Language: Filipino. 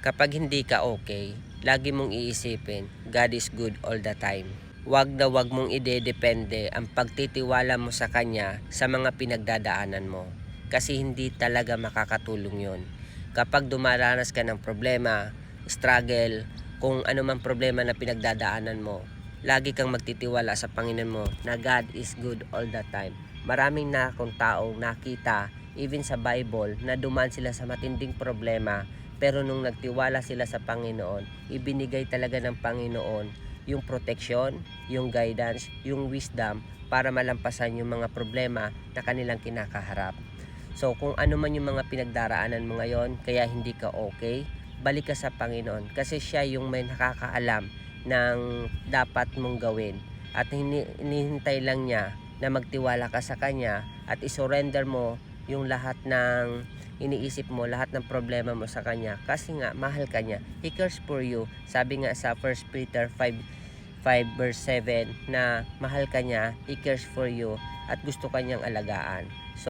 Kapag hindi ka okay, lagi mong iisipin, God is good all the time. Wag na wag mong idedepende ang pagtitiwala mo sa Kanya sa mga pinagdadaanan mo. Kasi hindi talaga makakatulong yon. Kapag dumaranas ka ng problema, struggle, kung ano mang problema na pinagdadaanan mo, lagi kang magtitiwala sa Panginoon mo na God is good all the time. Maraming na akong taong nakita, even sa Bible, na dumaan sila sa matinding problema, pero nung nagtiwala sila sa Panginoon, ibinigay talaga ng Panginoon yung proteksyon, yung guidance, yung wisdom para malampasan yung mga problema na kanilang kinakaharap. So kung ano man yung mga pinagdaraanan mo ngayon, kaya hindi ka okay, balik ka sa Panginoon kasi siya yung may nakakaalam ng dapat mong gawin. At hinihintay lang niya na magtiwala ka sa Kanya at isurrender mo yung lahat ng iniisip mo, lahat ng problema mo sa Kanya kasi nga mahal ka niya. He cares for you. Sabi nga sa 1 Peter 5 verse 7 na mahal ka niya, He cares for you at gusto kanyang alagaan. So